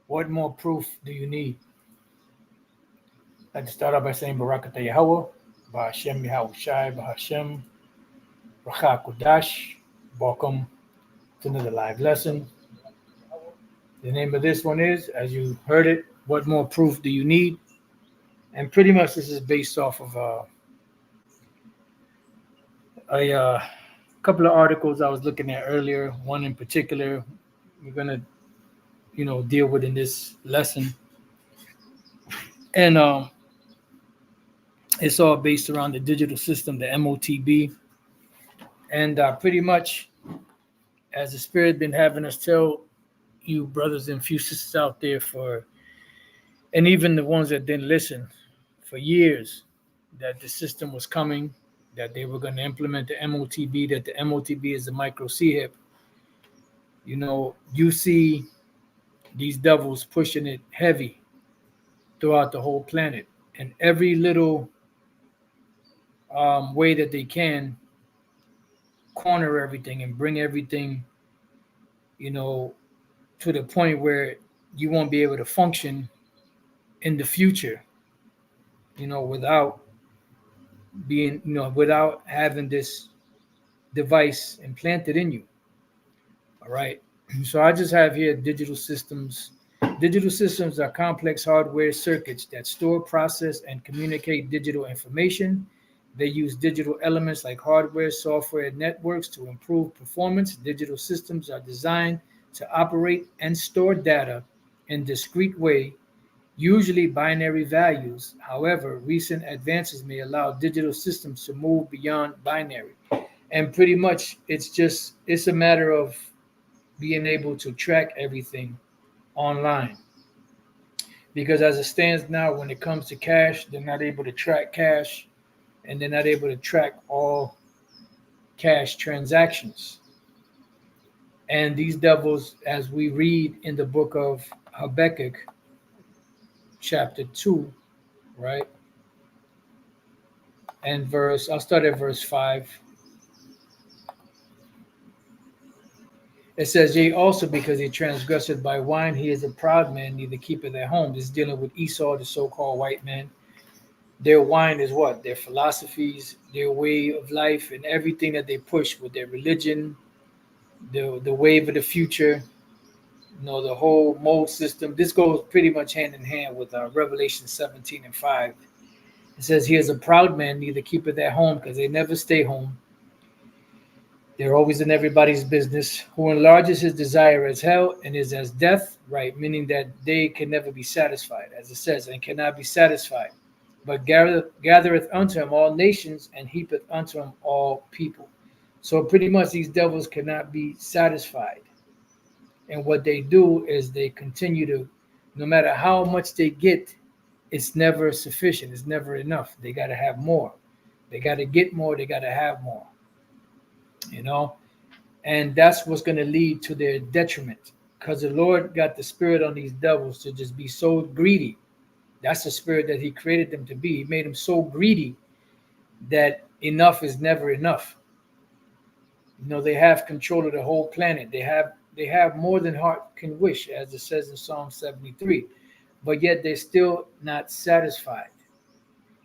What more proof do you need? I'd like to start off by saying Barakatah Yahweh, Ba'Hashem Yahushai, Ba'Hashem, Racha Kudash. Welcome to another live lesson. The name of this one is, as you heard it, What More Proof Do You Need? And pretty much this is based off of a couple of articles I was looking at earlier. One in particular we're going to, deal with in this lesson. And it's all based around the digital system, the MOTB. And pretty much, as the Spirit been having us tell you brothers and few sisters out there and even the ones that didn't listen for years, that the system was coming, that they were going to implement the MOTB, that the MOTB is the micro CHIP. You see these devils pushing it heavy throughout the whole planet, and every little way that they can corner everything and bring everything, to the point where you won't be able to function in the future, without being, without having this device implanted in you. All right. So I just have here digital systems. Digital systems are complex hardware circuits that store, process, and communicate digital information. They use digital elements like hardware, software, and networks to improve performance. Digital systems are designed to operate and store data in discrete way, usually binary values. However, recent advances may allow digital systems to move beyond binary. And pretty much it's a matter of being able to track everything online. Because as it stands now, when it comes to cash, they're not able to track cash, and they're not able to track all cash transactions. And these devils, as we read in the book of Habakkuk, chapter 2, right? And I'll start at verse 5. It says, yea, also because he transgressed by wine, he is a proud man, neither keepeth at home. This is dealing with Esau, the so-called white man. Their wine is what? Their philosophies, their way of life, and everything that they push with their religion, the wave of the future, the whole mode system. This goes pretty much hand in hand with Revelation 17:5. It says, he is a proud man, neither keepeth at home, because they never stay home. They're always in everybody's business, who enlarges his desire as hell and is as death, right? Meaning that they can never be satisfied, as it says, and cannot be satisfied, but gathereth unto him all nations and heapeth unto him all people. So pretty much these devils cannot be satisfied. And what they do is they continue to, no matter how much they get, it's never sufficient. It's never enough. They got to have more. They got to get more. They got to have more. And that's what's going to lead to their detriment, because the Lord got the spirit on these devils to just be so greedy. That's the spirit that he created them to be. He made them so greedy that enough is never enough. They have control of the whole planet. They have more than heart can wish, as it says in Psalm 73, but yet they're still not satisfied.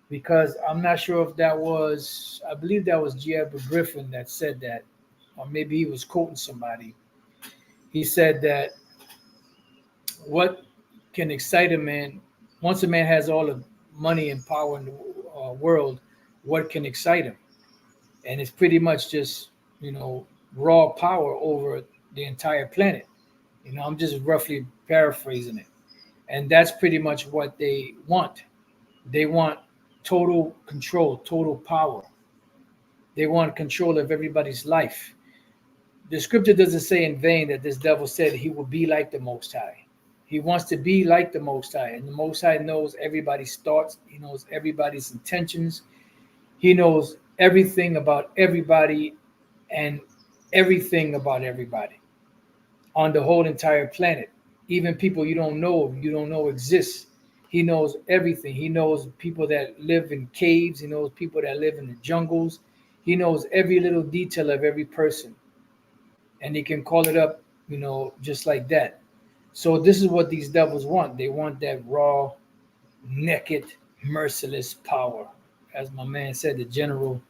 Because I'm not sure if I believe that was G. Edward Griffin that said that, or maybe he was quoting somebody. He said that what can excite a man, once a man has all the money and power in the world, what can excite him? And it's pretty much just, raw power over the entire planet. I'm just roughly paraphrasing it. And that's pretty much what they want. They want total control, total power. They want control of everybody's life. The scripture doesn't say in vain that this devil said he will be like the Most High. He wants to be like the Most High, and the Most High knows everybody's thoughts. He knows everybody's intentions. He knows everything about everybody and everything about everybody on the whole entire planet. Even people you don't know exist. He knows everything. He knows people that live in caves. He knows people that live in the jungles. He knows every little detail of every person. And he can call it up, just like that. So this is what these devils want. They want that raw, naked, merciless power. As my man said, the general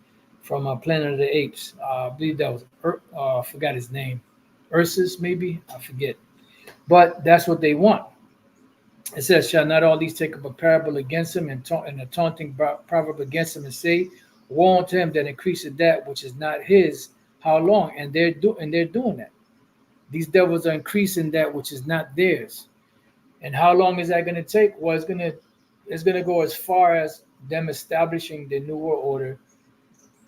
from Planet of the Apes. I believe that was, I forgot his name. Ursus, maybe? I forget. But that's what they want. It says, shall not all these take up a parable against him and a taunting proverb against him and say, woe unto him that increaseth that which is not his, how long? And they're doing that. These devils are increasing that which is not theirs. And how long is that going to take? Well, it's gonna go as far as them establishing the New World Order.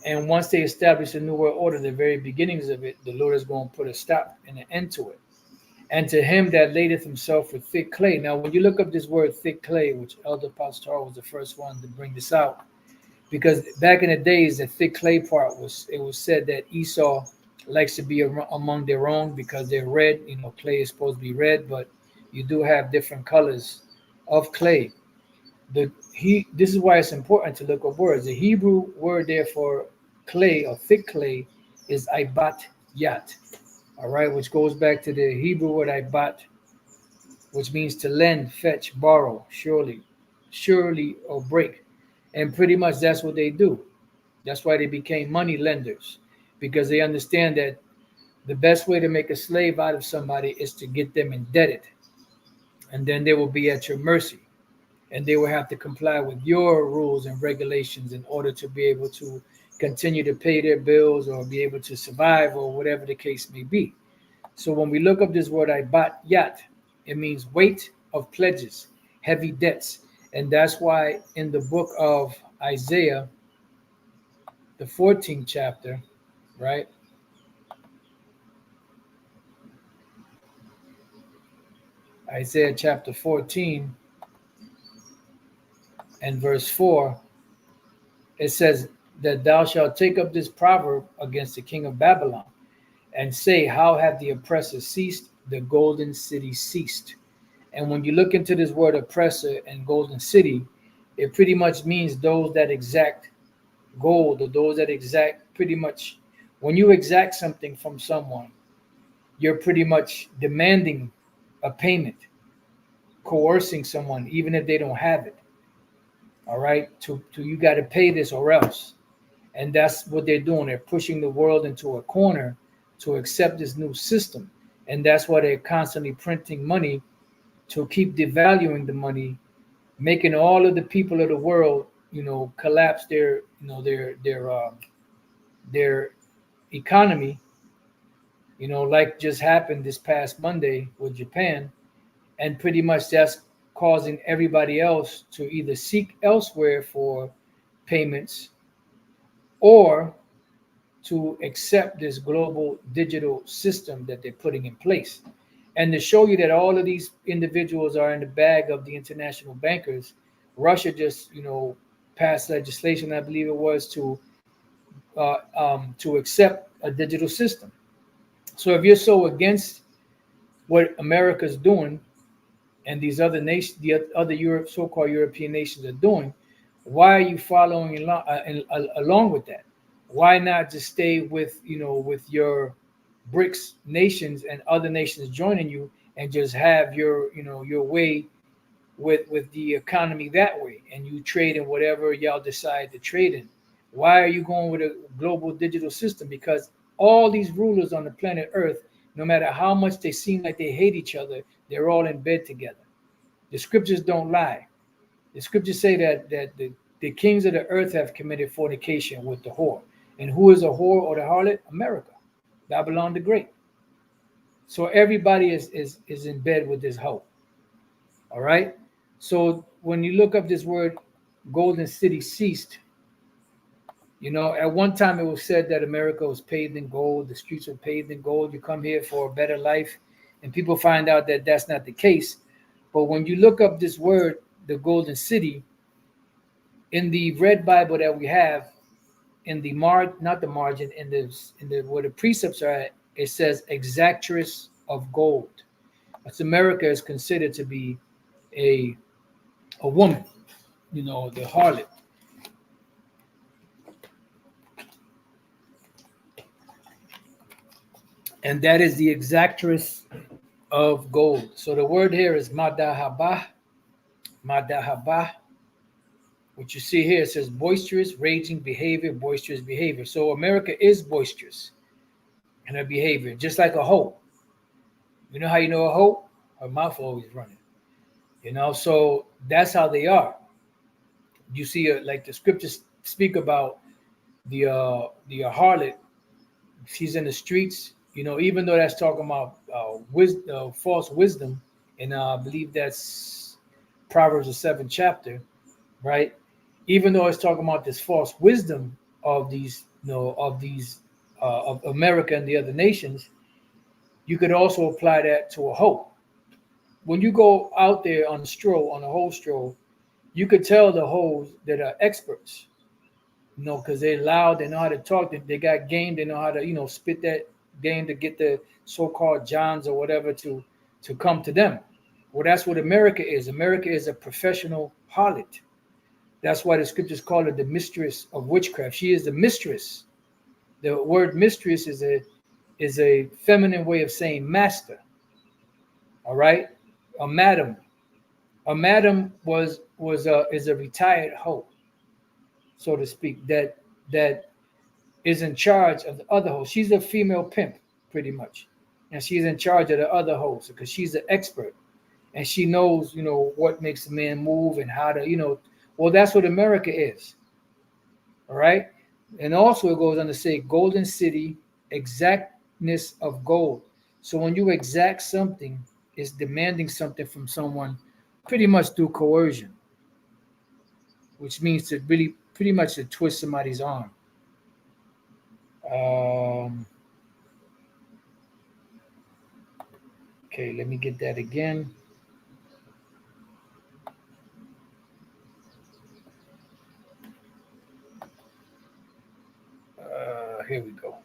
And once they establish the New World Order, the very beginnings of it, the Lord is going to put a stop and an end to it. And to him that ladeth himself with thick clay. Now, when you look up this word thick clay, which Elder Pastor was the first one to bring this out, because back in the days, the thick clay part was said that Esau likes to be among their own because they're red. You know, clay is supposed to be red, but you do have different colors of clay. This is why it's important to look up words. The Hebrew word there for clay or thick clay is ibat yat. All right, which goes back to the Hebrew word ibat, which means to lend, fetch, borrow, surely, or break. And pretty much that's what they do. That's why they became money lenders, because they understand that the best way to make a slave out of somebody is to get them indebted, and then they will be at your mercy, and they will have to comply with your rules and regulations in order to be able to continue to pay their bills or be able to survive or whatever the case may be. So when we look up this word ibat yat, it means weight of pledges, heavy debts. And that's why in the book of Isaiah, the 14th chapter, right? Isaiah chapter 14 and verse 4, it says that thou shalt take up this proverb against the king of Babylon and say, how have the oppressors ceased? The golden city ceased. And when you look into this word oppressor and golden city, it pretty much means those that exact gold, or those that exact pretty much, when you exact something from someone, you're pretty much demanding a payment, coercing someone, even if they don't have it. All right. To you got to pay this or else. And that's what they're doing. They're pushing the world into a corner to accept this new system. And that's why they're constantly printing money to keep devaluing the money, making all of the people of the world, collapse their economy, like just happened this past Monday with Japan. And pretty much that's causing everybody else to either seek elsewhere for payments or to accept this global digital system that they're putting in place. And to show you that all of these individuals are in the bag of the international bankers, Russia just, passed legislation, I believe it was, to accept a digital system. So if you're so against what America's doing and these other nations, the other Europe, so-called European nations are doing, why are you following along with that? Why not just stay with with your BRICS nations and other nations joining you and just have your way with the economy that way, and you trade in whatever y'all decide to trade in? Why are you going with a global digital system? Because all these rulers on the planet Earth, no matter how much they seem like they hate each other, they're all in bed together. The scriptures don't lie. The scriptures say that the kings of the earth have committed fornication with the whore. And who is a whore or the harlot? America, Babylon the Great. So everybody is in bed with this hoe. All right. So when you look up this word, golden city ceased. At one time it was said that America was paved in gold. The streets were paved in gold. You come here for a better life, and people find out that that's not the case. But when you look up this word, the golden city, in the red Bible that we have, in the not the margin, in the where the precepts are at, it says exactress of gold. That's America is considered to be a woman, the harlot. And that is the exactress of gold. So the word here is madahaba, madahaba. What you see here, it says boisterous, raging behavior, boisterous behavior. So America is boisterous in her behavior, just like a hoe. You know how you know a hoe? Her mouth always running. So that's how they are. You see, like the scriptures speak about the harlot. She's in the streets. Even though that's talking about false wisdom, and I believe that's Proverbs the 7th chapter, right? Even though it's talking about this false wisdom of these, of America and the other nations, you could also apply that to a hoe. When you go out there on a whole stroll, you could tell the hoes that are experts, because they're loud, they know how to talk, they got game, they know how to, spit that game to get the so-called Johns or whatever to come to them. Well, that's what America is. America is a professional harlot. That's why the scriptures call her the mistress of witchcraft. She is the mistress. The word mistress is a feminine way of saying master. All right, a madam. A madam is a retired hoe, so to speak, that is in charge of the other hoes. She's a female pimp, pretty much, and she's in charge of the other hoes because she's an expert and she knows, what makes a man move and how to. Well, that's what America is. All right, and also it goes on to say, golden city, exactness of gold. So when you exact something, it's demanding something from someone, pretty much through coercion, which means to really pretty much to twist somebody's arm. Um, okay, let me get that again. Here we go.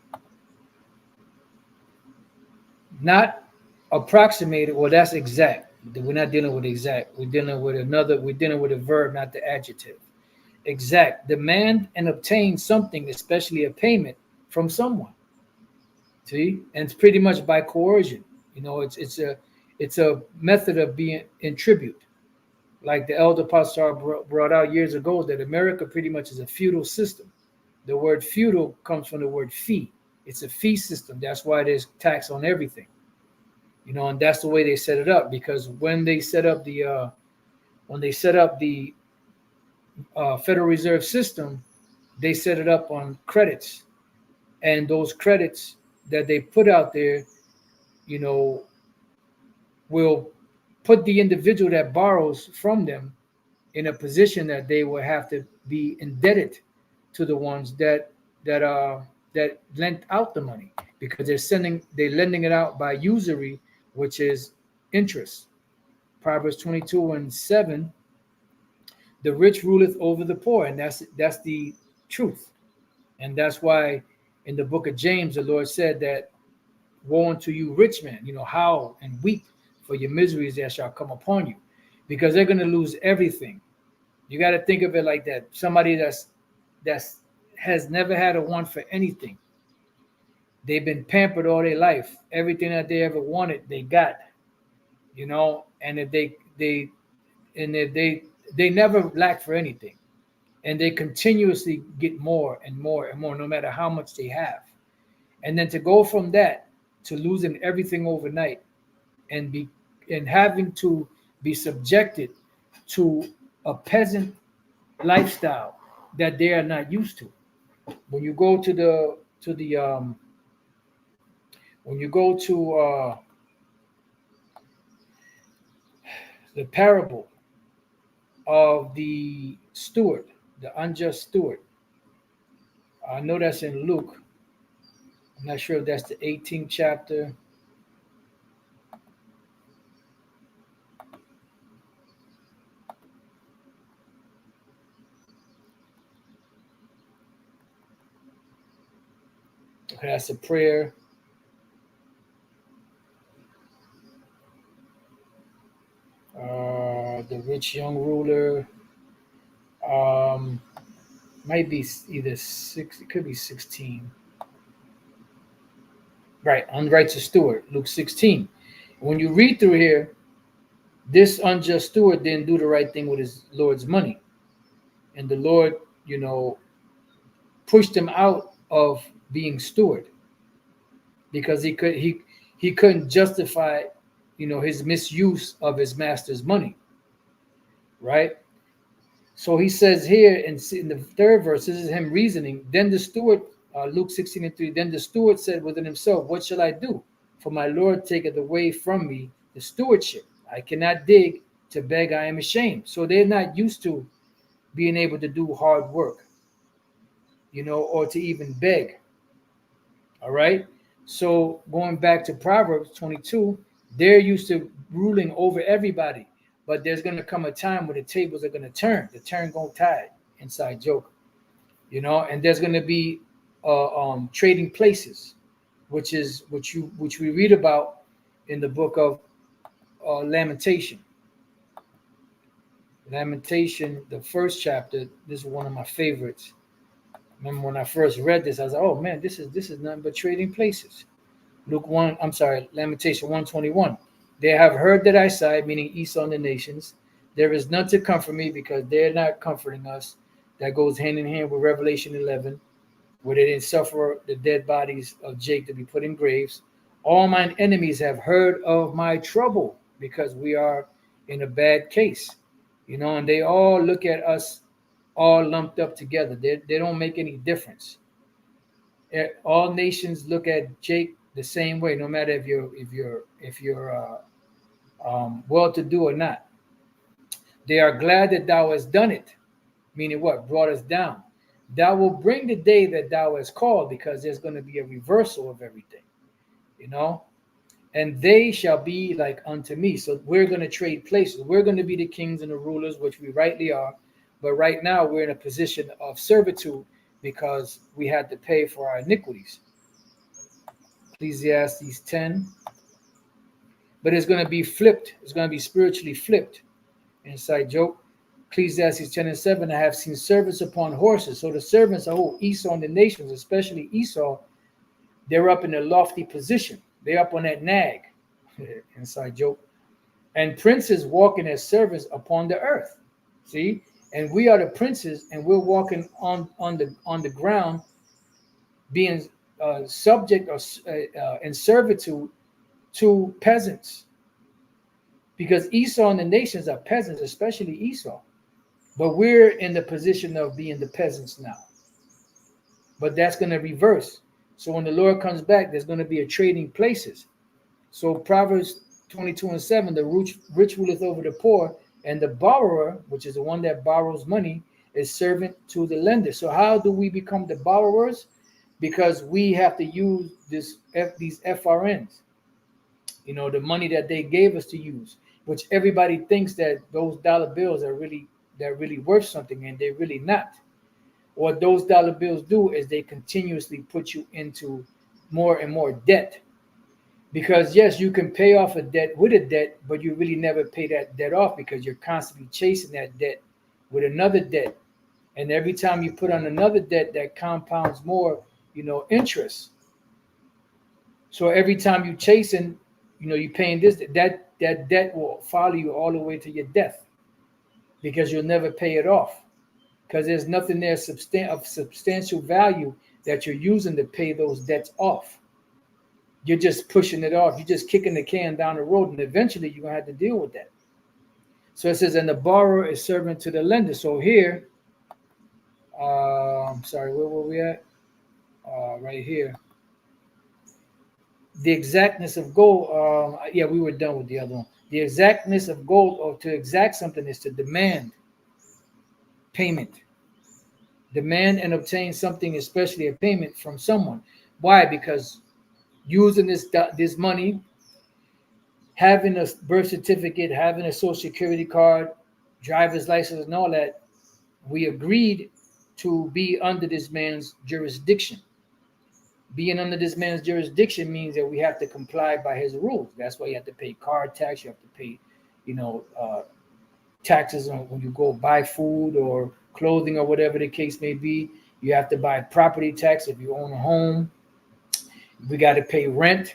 Not approximated. Well, that's exact. We're not dealing with exact. We're dealing with another. We're dealing with a verb, not the adjective. Exact. Demand and obtain something, especially a payment from someone. See, and it's pretty much by coercion. It's a method of being in tribute. Like the elder pastor brought out years ago, that America pretty much is a feudal system. The word feudal comes from the word fee. It's a fee system. That's why there's tax on everything. And that's the way they set it up. Because when they set up the Federal Reserve System, they set it up on credits, and those credits that they put out there, you know, will put the individual that borrows from them in a position that they will have to be indebted to the ones that lent out the money, because they're lending it out by usury, which is interest. Proverbs 22:7, the rich ruleth over the poor, and that's the truth. And that's why in the book of James the Lord said that, woe unto you rich men, howl and weep for your miseries that shall come upon you, because they're going to lose everything. You got to think of it like that. Somebody that's has never had a want for anything. They've been pampered all their life. Everything that they ever wanted, they got. And if they never lack for anything, and they continuously get more and more and more, no matter how much they have. And then to go from that to losing everything overnight, and having to be subjected to a peasant lifestyle that they are not used to. When you go to the when you go to the parable of the steward, the unjust steward, I know that's in Luke. I'm not sure if that's the 18th chapter. Okay, that's a prayer. The rich young ruler. Might be either 6. It could be 16. Right, unrighteous steward, Luke 16. When you read through here, this unjust steward didn't do the right thing with his Lord's money. And the Lord, pushed him out of being steward because he couldn't justify, his misuse of his master's money, right? So he says here in the third verse, this is him reasoning. Then the steward, Luke 16:3, then the steward said within himself, what shall I do? For my Lord taketh away from me the stewardship. I cannot dig, to beg I am ashamed. So they're not used to being able to do hard work, or to even beg. All right. So going back to Proverbs 22, they're used to ruling over everybody. But there's going to come a time where the tables are going to turn. The turn going tide, inside joke. And there's going to be trading places, which we read about in the book of Lamentation. Lamentation, the first chapter. This is one of my favorites. Remember when I first read this, I was like, "Oh man, this is nothing but trading places." Lamentation 1:21. They have heard that I sighed, meaning Esau and the nations. There is none to comfort me because they're not comforting us. That goes hand in hand with Revelation 11, where they didn't suffer the dead bodies of Jake to be put in graves. All mine enemies have heard of my trouble because we are in a bad case, and they all look at us all lumped up together. They don't make any difference. All nations look at Jake the same way, no matter if you're well-to-do or not. They are glad that thou hast done it, meaning what? Brought us down. Thou will bring the day that thou hast called, because there's going to be a reversal of everything, and they shall be like unto me. So we're going to trade places. We're going to be the kings and the rulers, which we rightly are. But right now we're in a position of servitude because we had to pay for our iniquities. Ecclesiastes 10. But it's going to be flipped. It's going to be spiritually flipped. Inside joke. Ecclesiastes 10:7. I have seen servants upon horses. So the servants are Esau and the nations, especially Esau. They're up in a lofty position. They're up on that nag. Inside joke. And princes walking as servants upon the earth. See? And we are the princes, and we're walking on the ground, being subject or in servitude to peasants, because Esau and the nations are peasants, especially Esau. But we're in the position of being the peasants now. But that's going to reverse. So when the Lord comes back, there's going to be a trading places. So Proverbs 22:7, the rich ruleth over the poor, and the borrower, which is the one that borrows money, is servant to the lender. So how do we become the borrowers? Because we have to use these FRNs, the money that they gave us to use, which everybody thinks that those dollar bills are really worth something, and they're really not. What those dollar bills do is they continuously put you into more and more debt. Because yes, you can pay off a debt with a debt, but you really never pay that debt off because you're constantly chasing that debt with another debt. And every time you put on another debt, that compounds more, interest. So every time you chasing, you're paying this, that debt will follow you all the way to your death, because you'll never pay it off, because there's nothing there of substantial value that you're using to pay those debts off. You're just pushing it off. You're just kicking the can down the road, and eventually you're going to have to deal with that. So it says, and the borrower is servant to the lender. So here, I'm sorry, where were we at? Right here. The exactness of gold. We were done with the other one. The exactness of gold, or to exact something, is to demand payment. Demand and obtain something, especially a payment from someone. Why? Because using this money, having a birth certificate, having a social security card, driver's license, and all that, we agreed to be under this man's jurisdiction. Being under this man's jurisdiction means that we have to comply by his rules. That's why you have to pay car tax. You have to pay, taxes on when you go buy food or clothing or whatever the case may be. You have to buy property tax if you own a home. We got to pay rent,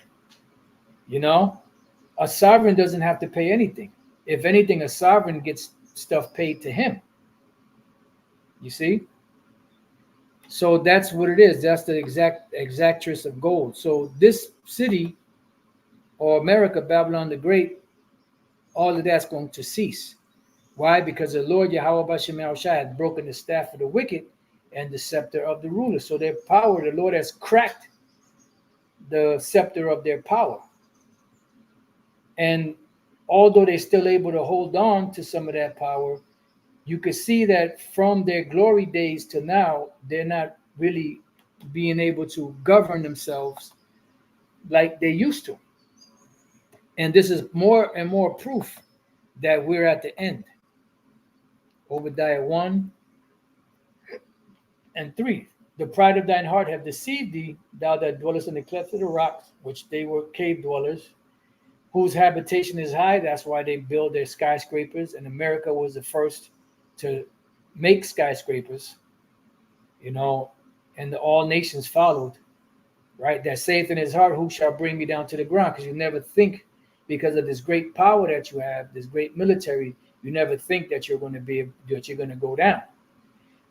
A sovereign doesn't have to pay anything. If anything, a sovereign gets stuff paid to him. You see? So that's what it is. That's the exactress of gold. So this city or America, Babylon the Great, all of that's going to cease. Why? Because the Lord Yahweh Bashem Yahushua had broken the staff of the wicked and the scepter of the ruler. So their power, the Lord has cracked the scepter of their power. And although they're still able to hold on to some of that power, you could see that from their glory days to now, they're not really being able to govern themselves like they used to. And this is more and more proof that we're at the end. Obadiah 1 and 3. The pride of thine heart have deceived thee, thou that dwellest in the clefts of the rocks, which they were cave dwellers, whose habitation is high. That's why they build their skyscrapers. And America was the first to make skyscrapers, and all nations followed, right? That saith in his heart, who shall bring me down to the ground? Because you never think, because of this great power that you have, this great military, you never think that you're going to go down.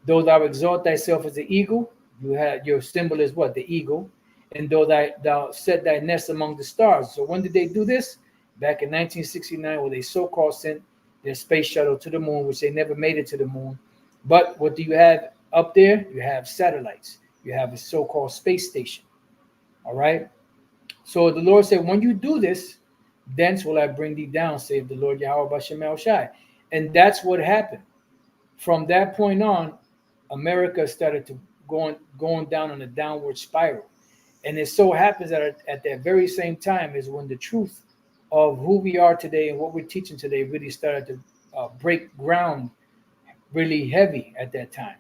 Though thou exalt thyself as the eagle, your symbol is what? The eagle. And though thou set thy nest among the stars. So when did they do this? Back in 1969, where they so-called sent their space shuttle to the moon, which they never made it to the moon. But what do you have up there? You have satellites. You have a so-called space station. All right? So the Lord said, when you do this, thence will I bring thee down, save the Lord Yahweh Bashem Yahushua. And that's what happened. From that point on, America started to going down on a downward spiral. And it so happens that at that very same time is when the truth of who we are today and what we're teaching today really started to break ground really heavy at that time.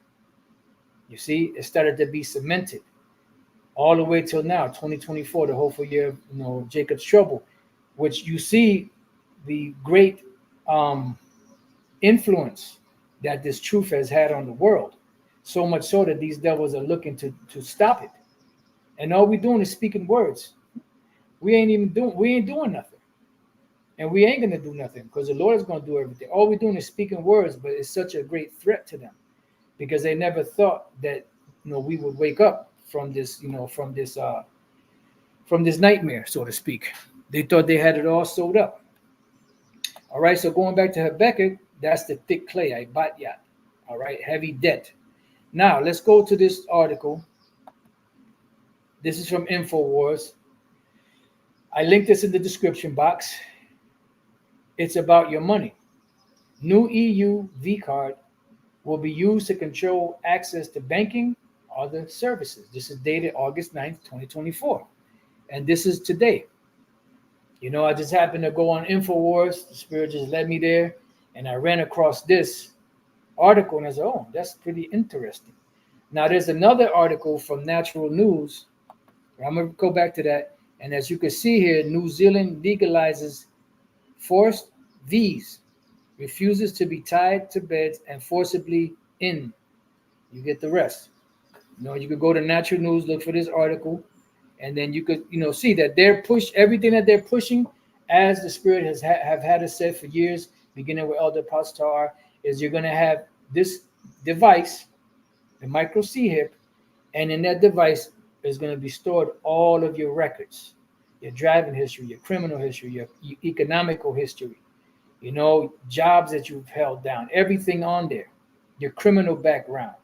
You see, it started to be cemented all the way till now, 2024, the hopeful year of Jacob's trouble, which you see the great influence that this truth has had on the world. So much so that these devils are looking to stop it. And all we're doing is speaking words. We ain't doing nothing. And we ain't gonna do nothing because the Lord is gonna do everything. All we're doing is speaking words, but it's such a great threat to them because they never thought that we would wake up from this, from this nightmare, so to speak. They thought they had it all sewed up. All right, so going back to Habakkuk, that's the thick clay, Ibatyat. All right, heavy debt. Now let's go to this article. This is from InfoWars. I linked this in the description box. It's about your money. New EU V card will be used to control access to banking, other services. This is dated August 9th, 2024. And this is today. I just happened to go on InfoWars. The Spirit just led me there. And I ran across this article and I said, oh, that's pretty interesting. Now, there's another article from Natural News. I'm going to go back to that. And as you can see here, New Zealand legalizes forced V's, refuses to be tied to beds and forcibly in. You get the rest. You could go to Natural News, look for this article, and then you could, see that everything that they're pushing, as the Spirit have had us said for years, beginning with Elder Pastor, is you're going to have this device, the micro C-hip, and in that device is going to be stored all of your records, your driving history, your criminal history, your economical history, jobs that you've held down, everything on there, your criminal background.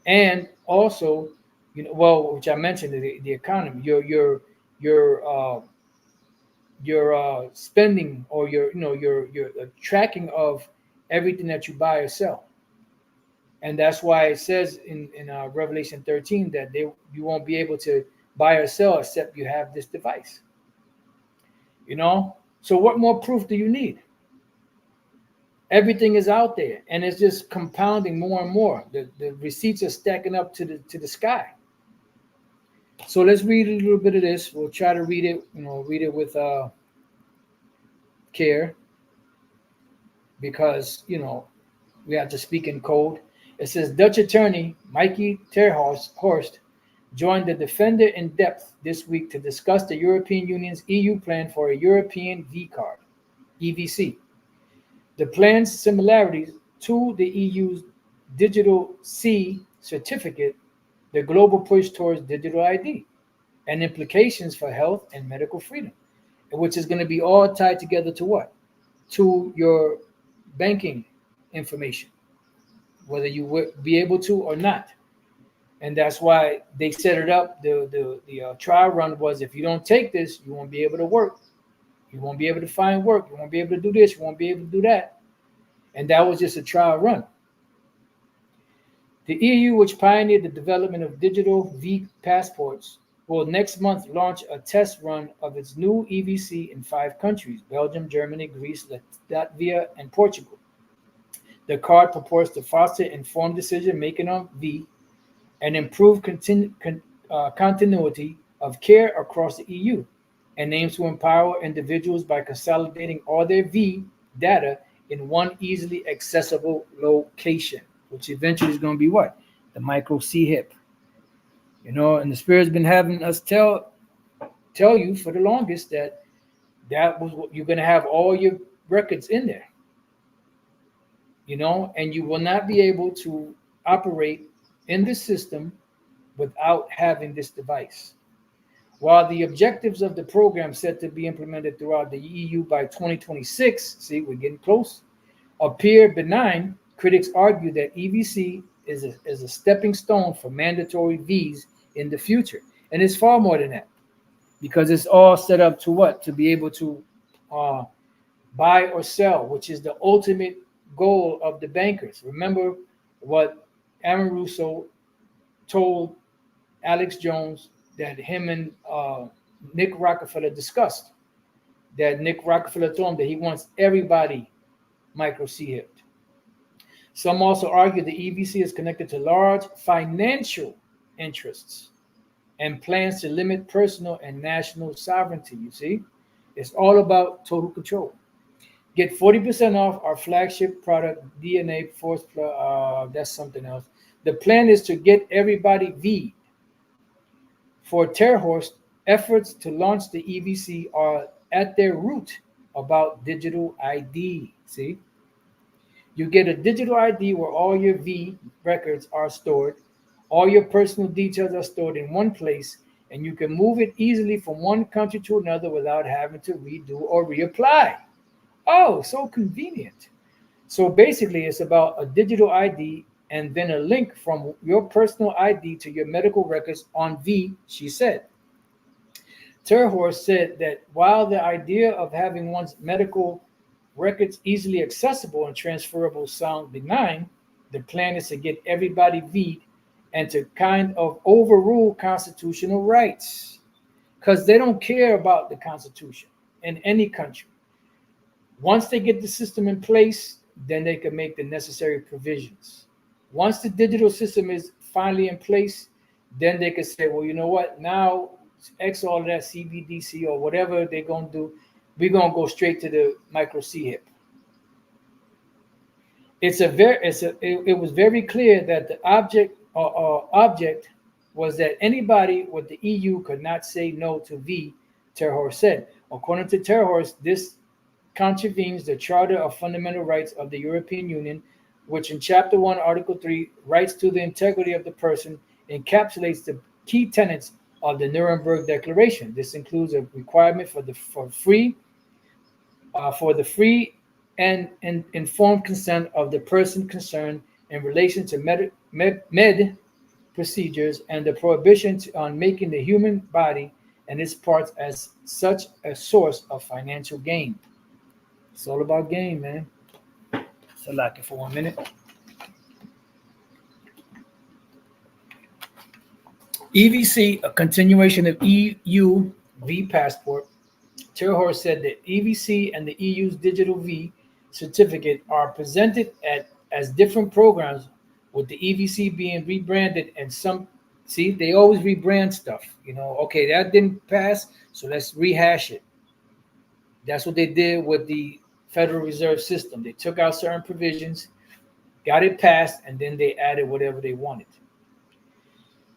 And also, which I mentioned, the economy, your spending or your tracking of everything that you buy or sell. And that's why it says in Revelation 13 that you won't be able to buy or sell except you have this device. So what more proof do you need? Everything is out there, and it's just compounding more and more. The receipts are stacking up to the sky. So let's read a little bit of this. We'll try to read it, read it with care, because we have to speak in code. It says Dutch attorney Mikey Terhorst joined the Defender in depth this week to discuss the European Union's EU plan for a European V card, EVC. The plan's similarities to the EU's digital C certificate, the global push towards digital ID, and implications for health and medical freedom, which is going to be all tied together to what? To your banking information, whether you would be able to or not. And that's why they set it up. The trial run was, if you don't take this, you won't be able to work. You won't be able to find work. You won't be able to do this. You won't be able to do that. And that was just a trial run. The EU, which pioneered the development of digital V passports, will next month launch a test run of its new EVC in 5 countries: Belgium, Germany, Greece, Latvia, and Portugal. The card purports to foster informed decision making on V and improve continuity of care across the EU, and aims to empower individuals by consolidating all their V data in one easily accessible location, which eventually is going to be what? The micro C hip. And the Spirit's been having us tell you for the longest that was what you're going to have, all your records in there. And you will not be able to operate in the system without having this device. While the objectives of the program set to be implemented throughout the EU by 2026, see, we're getting close, appear benign, critics argue that EVC is a stepping stone for mandatory Vs in the future. And it's far more than that, because it's all set up to what? To be able to buy or sell, which is the ultimate goal of the bankers. Remember what Aaron Russo told Alex Jones that him and Nick Rockefeller discussed, that Nick Rockefeller told him that he wants everybody micro C-hipped. Some also argue the EVC is connected to large financial interests and plans to limit personal and national sovereignty. You see, it's all about total control. Get 40% off our flagship product, DNA Force Plus. That's something else. The plan is to get everybody V. For Terhorst, efforts to launch the EVC are at their root about digital ID. See? You get a digital ID where all your V records are stored, all your personal details are stored in one place, and you can move it easily from one country to another without having to redo or reapply. Oh, so convenient. So basically, it's about a digital ID and then a link from your personal ID to your medical records on V, she said. Terhorst said that while the idea of having one's medical records easily accessible and transferable sound benign, the plan is to get everybody V'd and to kind of overrule constitutional rights, because they don't care about the Constitution in any country. Once they get the system in place, then they can make the necessary provisions. Once the digital system is finally in place, then they can say, well, you know what? Now, X all of that CBDC or whatever they're going to do, we're going to go straight to the micro C hip. It was very clear that the object was that anybody with the EU could not say no to V, Terhorst said. According to Terhorst, this contravenes the Charter of Fundamental Rights of the European Union, which in Chapter 1, Article 3, rights to the integrity of the person, encapsulates the key tenets of the Nuremberg Declaration. This includes a requirement for the free and informed consent of the person concerned in relation to med procedures, and the prohibition on making the human body and its parts as such a source of financial gain. It's all about gain, man. So lock it for 1 minute. EVC, a continuation of EU V passport. Terhorst said that EVC and the EU's digital V certificate are presented as different programs, with the EVC being rebranded, and they always rebrand stuff. Okay, that didn't pass, so let's rehash it. That's what they did with the Federal Reserve System. They took out certain provisions, got it passed, and then they added whatever they wanted.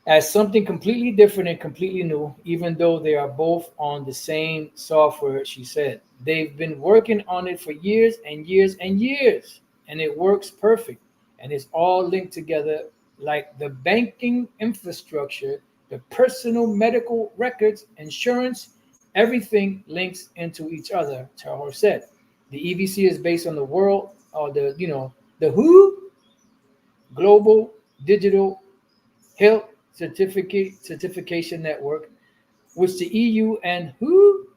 as something completely different and completely new, even though they are both on the same software, she said. They've been working on it for years and years and years, and it works perfect. And it's all linked together like the banking infrastructure, the personal medical records, insurance, everything links into each other, Terhor said. The EVC is based on the world, or the WHO, Global Digital Health Certification Network, which the EU and WHO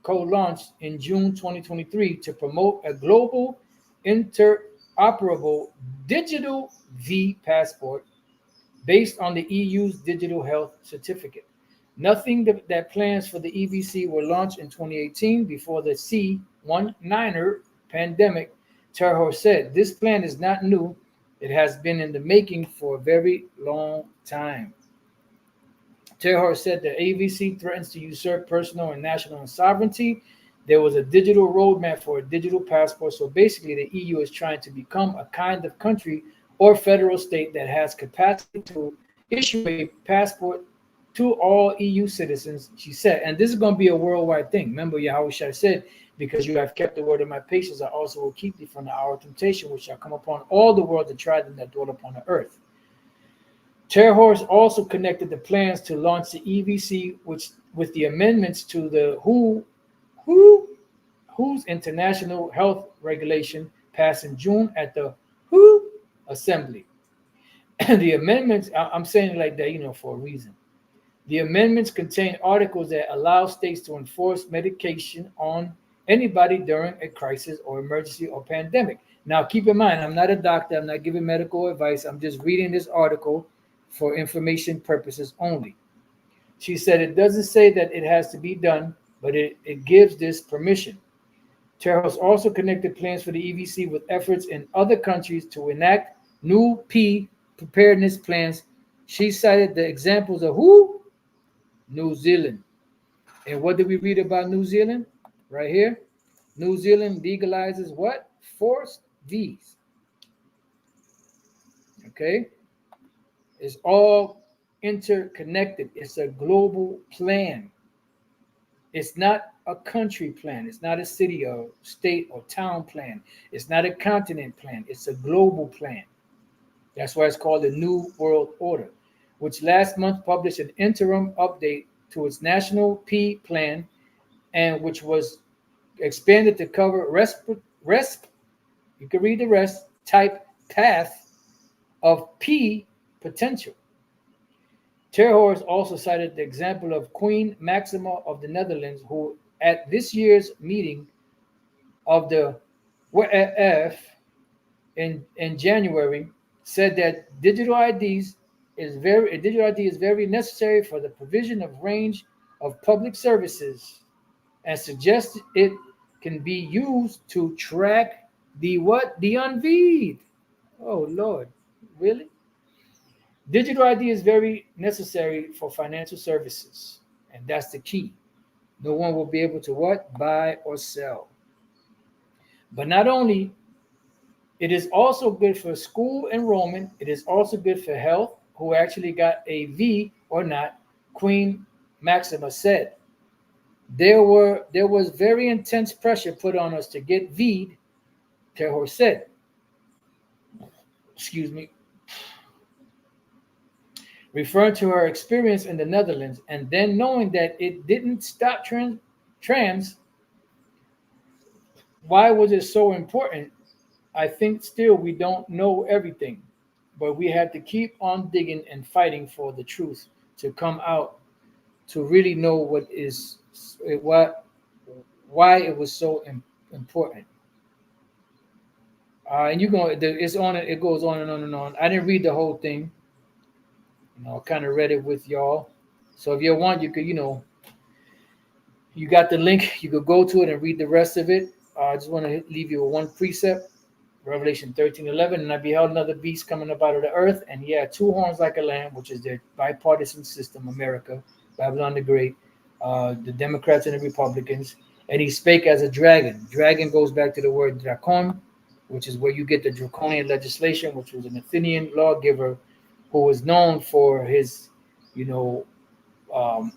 co-launched in June 2023 to promote a global interoperable digital passport based on the EU's digital health certificate. Nothing that plans for the EVC were launched in 2018 before the C19er pandemic. Terhor said, this plan is not new. It has been in the making for a very long time. Terhor said the AVC threatens to usurp personal and national sovereignty. There was a digital roadmap for a digital passport. So basically, the EU is trying to become a kind of country or federal state that has capacity to issue a passport to all EU citizens, she said. And this is going to be a worldwide thing. Remember, Yahweh said, because you have kept the word of my patience, I also will keep thee from the hour of temptation, which shall come upon all the world to try them that dwell upon the earth. Terhor also connected the plans to launch the EVC, which with the amendments to the WHO's international health regulation passed in June at the WHO Assembly. And the amendments, I'm saying it like that, for a reason. The amendments contain articles that allow states to enforce medication on anybody during a crisis or emergency or pandemic. Now, keep in mind, I'm not a doctor. I'm not giving medical advice. I'm just reading this article for information purposes only. She said it doesn't say that it has to be done, but it gives this permission. Terhor also connected plans for the EVC with efforts in other countries to enact new P preparedness plans. She cited the examples of who? New Zealand. And what did we read about New Zealand? Right here. New Zealand legalizes what? Forced V's. Okay? It's all interconnected. It's a global plan. It's not a country plan. It's not a city or state or town plan. It's not a continent plan. It's a global plan. That's why it's called the New World Order, which last month published an interim update to its national P plan, and which was expanded to cover you can read the rest, type path of P potential. Terhor also cited the example of Queen Maxima of the Netherlands, who at this year's meeting of the WEF in January said that digital ID is very necessary for the provision of range of public services, and suggested it can be used to track the unveiled. Oh Lord, really? Digital ID is very necessary for financial services, and that's the key. No one will be able to what? Buy or sell. But not only, it is also good for school enrollment. It is also good for health, who actually got a V or not, Queen Maxima said. There was very intense pressure put on us to get V'd, Terhor said. Excuse me. Referring to her experience in the Netherlands, and then knowing that it didn't stop trans, why was it so important? I think still we don't know everything, but we have to keep on digging and fighting for the truth to come out, to really know why it was so important. And it's on. It goes on and on and on. I didn't read the whole thing. I kind of read it with y'all. So if you want, you could, you got the link. You could go to it and read the rest of it. I just want to leave you with one precept, Revelation 13:11. And I beheld another beast coming up out of the earth, and he had two horns like a lamb, which is their bipartisan system, America, Babylon the Great, the Democrats and the Republicans. And he spake as a dragon. Dragon goes back to the word drakon, which is where you get the draconian legislation, which was an Athenian lawgiver who was known for his You know, um,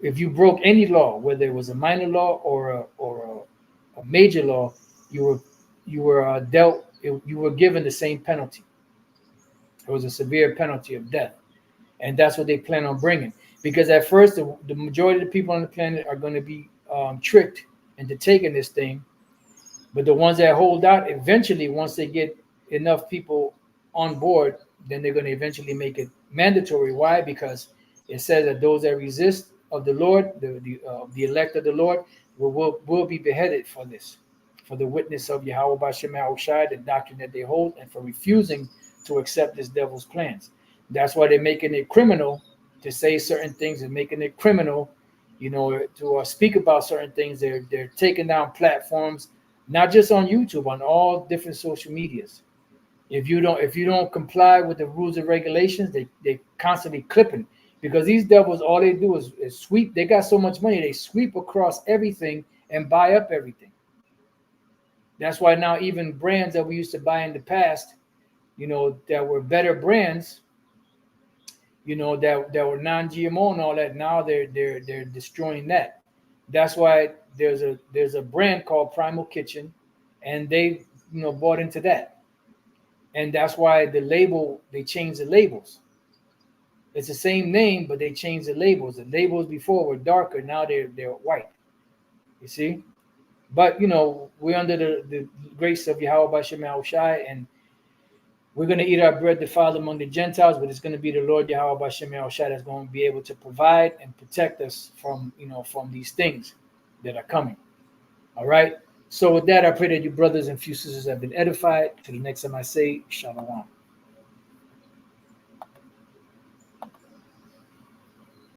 if you broke any law, whether it was a minor law or a major law, you were you were given the same penalty. It was a severe penalty of death, and that's what they plan on bringing. Because at first, the majority of the people on the planet are going to be tricked into taking this thing, but the ones that hold out, eventually, once they get enough people on board, then they're going to eventually make it mandatory. Why? Because it says that those that resist of the Lord, the elect of the Lord, will be beheaded for this, for the witness of Yahweh Bashem Yahushai, the doctrine that they hold, and for refusing to accept this devil's plans. That's why they're making it criminal to say certain things and making it criminal, to speak about certain things. They're taking down platforms, not just on YouTube, on all different social medias. If you don't comply with the rules and regulations, they constantly clipping, because these devils, all they do is sweep. They got so much money, they sweep across everything and buy up everything. That's why now even brands that we used to buy in the past, that were better brands, that were non-GMO and all that, now they're destroying that. That's why there's a brand called Primal Kitchen, and they bought into that. And that's why they changed the labels. It's the same name, but they changed the labels. The labels before were darker, now they're white. You see? But we're under the grace of Yahweh Bashem Yahushai, and we're going to eat our bread defiled among the Gentiles, but it's going to be the Lord Yahweh Bashem Yahushai that's going to be able to provide and protect us from these things that are coming. All right. So with that, I pray that you brothers and few sisters have been edified. Till the next time I say, Shalom.